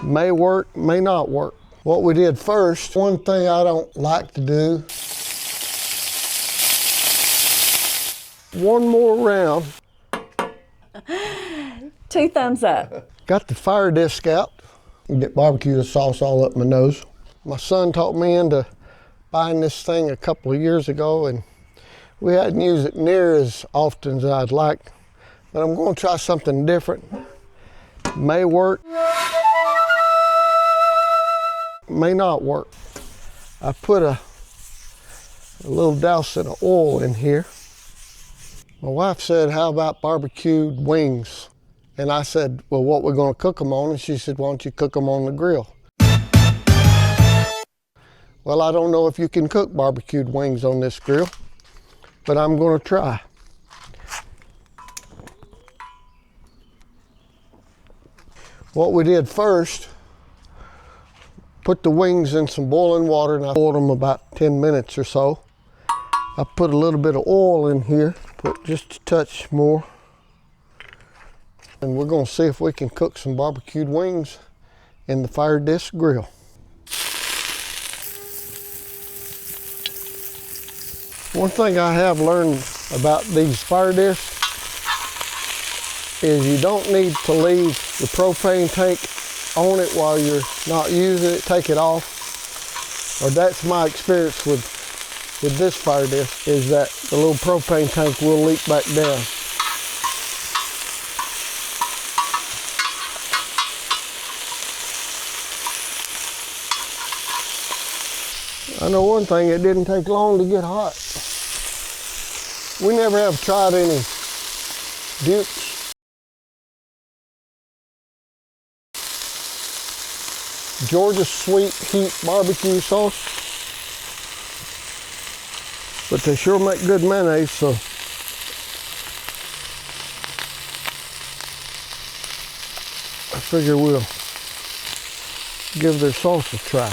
May work, may not work. What we did first, one thing I don't like to do, one more round. 2 thumbs up. Got the fire disc out. Get barbecue sauce all up my nose. My son talked me into buying this thing a couple of years ago, and we hadn't used it near as often as I'd like. But I'm going to try something different. May work, may not work. I put a little dousing of oil in here. My wife said, how about barbecued wings? And I said, well, what we're going to cook them on? And she said, why don't you cook them on the grill? Well, I don't know if you can cook barbecued wings on this grill, but I'm going to try. What we did first, put the wings in some boiling water, and I boiled them about 10 minutes or so. I put a little bit of oil in here, put just a touch more. And we're going to see if we can cook some barbecued wings in the fire disc grill. One thing I have learned about these fire discs is you don't need to leave the propane tank on it while you're not using it. Take it off. Or that's my experience with this fire disc, is that the little propane tank will leak back down. I know one thing, it didn't take long to get hot. We never have tried any Duke's Georgia Sweet Heat barbecue sauce, but they sure make good mayonnaise, so I figure we'll give their sauce a try.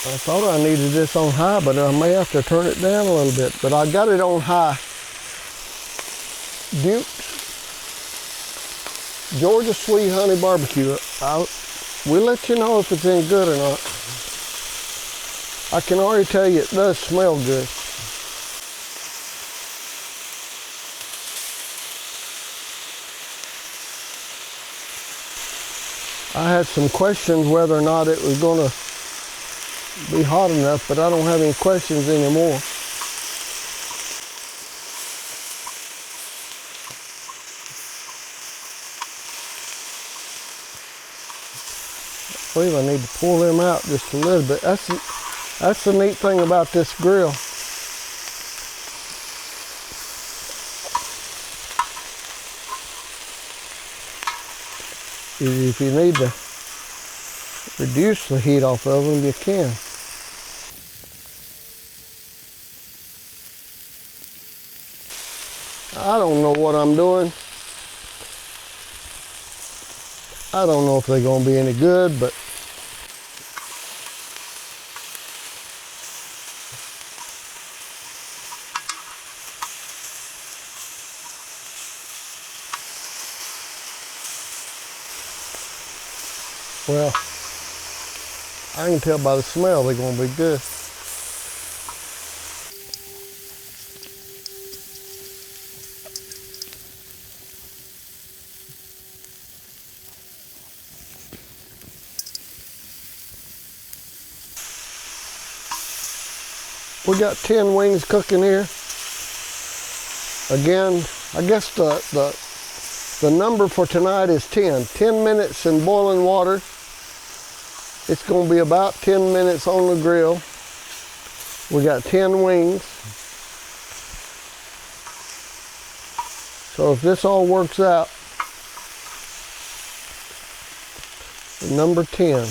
I thought I needed this on high, but I may have to turn it down a little bit. But I got it on high. Duke's Georgia Sweet Honey Barbecue. We'll let you know if it's any good or not. I can already tell you it does smell good. I had some questions whether or not it was going to be hot enough, but I don't have any questions anymore. I believe I need to pull them out just a little bit. That's the neat thing about this grill. If you need to reduce the heat off of them, you can. I don't know what I'm doing. I don't know if they're going to be any good, but well, I can tell by the smell they're going to be good. We got 10 wings cooking here. Again, I guess the number for tonight is 10. 10 minutes in boiling water. It's going to be about 10 minutes on the grill. We got 10 wings. So if this all works out, Number 10.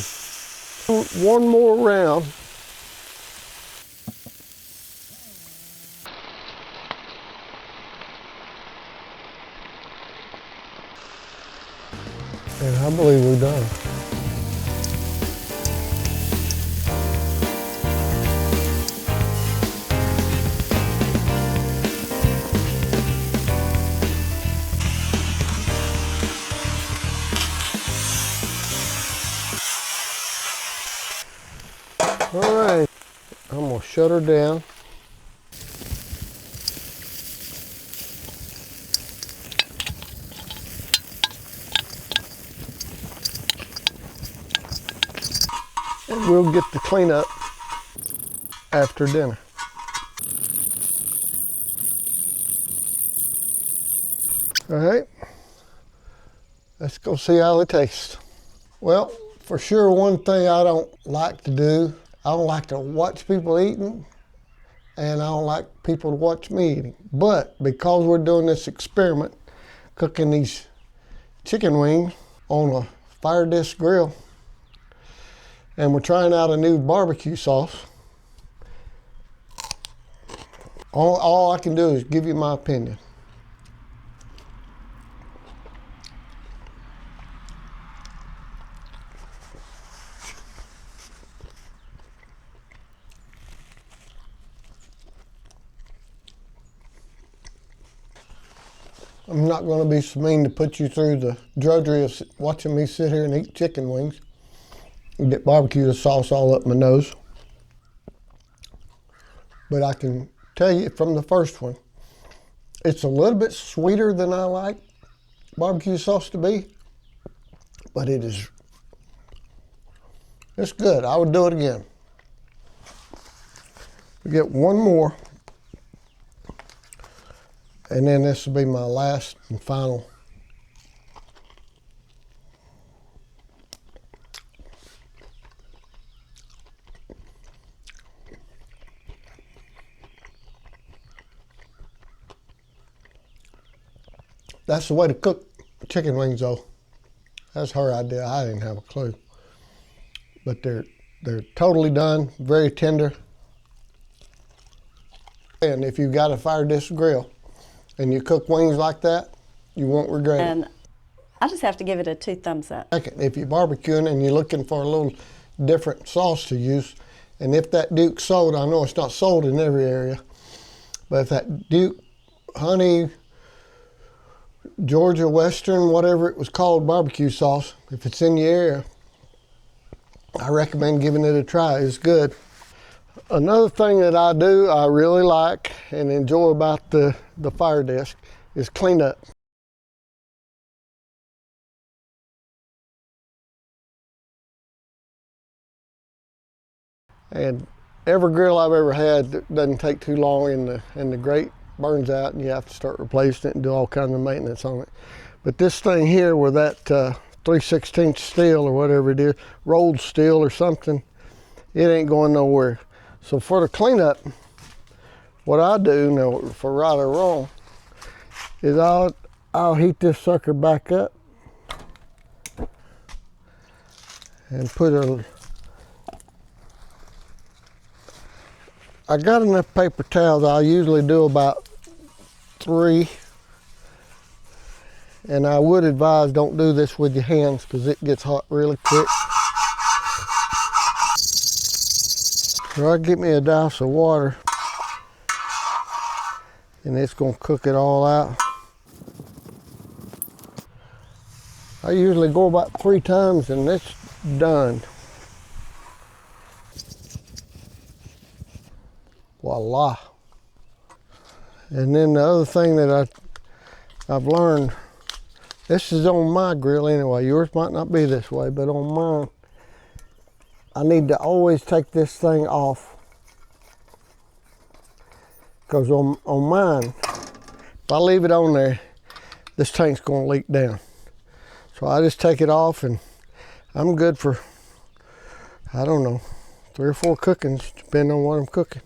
One more round. And I believe we're done. All right, I'm gonna shut her down. And we'll get the cleanup after dinner. All right, let's go see how it tastes. Well, for sure, one thing I don't like to do, I don't like to watch people eating, and I don't like people to watch me eating. But because we're doing this experiment, cooking these chicken wings on a fire disc grill, and we're trying out a new barbecue sauce, all I can do is give you my opinion. I'm not going to be so mean to put you through the drudgery of watching me sit here and eat chicken wings and get barbecue sauce all up my nose. But I can tell you from the first one, it's a little bit sweeter than I like barbecue sauce to be, but it's good. I would do it again. We get one more, and then this will be my last and final. That's the way to cook chicken wings, though. That's her idea. I didn't have a clue. But they're totally done, very tender. And if you've got a fire disc grill and you cook wings like that, you won't regret it. And I just have to give it a 2 thumbs up. Second, if you're barbecuing and you're looking for a little different sauce to use, and if that Duke sold, I know it's not sold in every area, but if that Duke honey, Georgia Western, whatever it was called, barbecue sauce, if it's in your area, I recommend giving it a try. It's good. Another thing that I do, I really like and enjoy about the fire disc is cleanup. And every grill I've ever had doesn't take too long, and the grate burns out and you have to start replacing it and do all kinds of maintenance on it. But this thing here with that 3/16 steel or whatever it is, rolled steel or something, it ain't going nowhere. So for the cleanup, what I do now, for right or wrong, is I'll heat this sucker back up and put I got enough paper towels. I usually do about 3. And I would advise don't do this with your hands because it gets hot really quick. So I get me a douse of water and it's gonna cook it all out. I usually go about 3 times and it's done. Voila. And then the other thing that I've learned, this is on my grill anyway, yours might not be this way, but on mine, I need to always take this thing off. Because on mine, if I leave it on there, this tank's gonna leak down. So I just take it off and I'm good for, I don't know, 3 or 4 cookings, depending on what I'm cooking.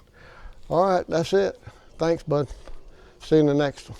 All right, that's it. Thanks, bud. See you in the next one.